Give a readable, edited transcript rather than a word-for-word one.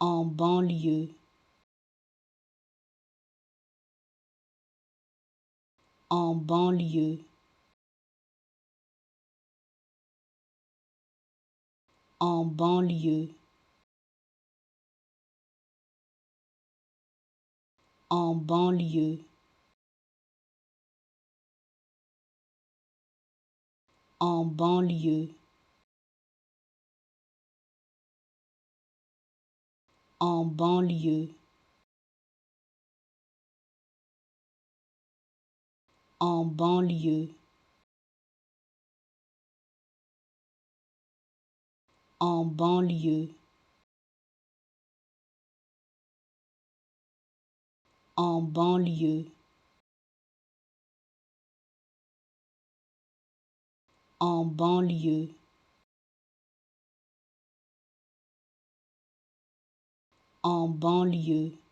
en banlieue, en banlieue, en banlieue, en banlieue, en banlieue, en banlieue, en banlieue, en banlieue, en banlieue, en banlieue, en banlieue.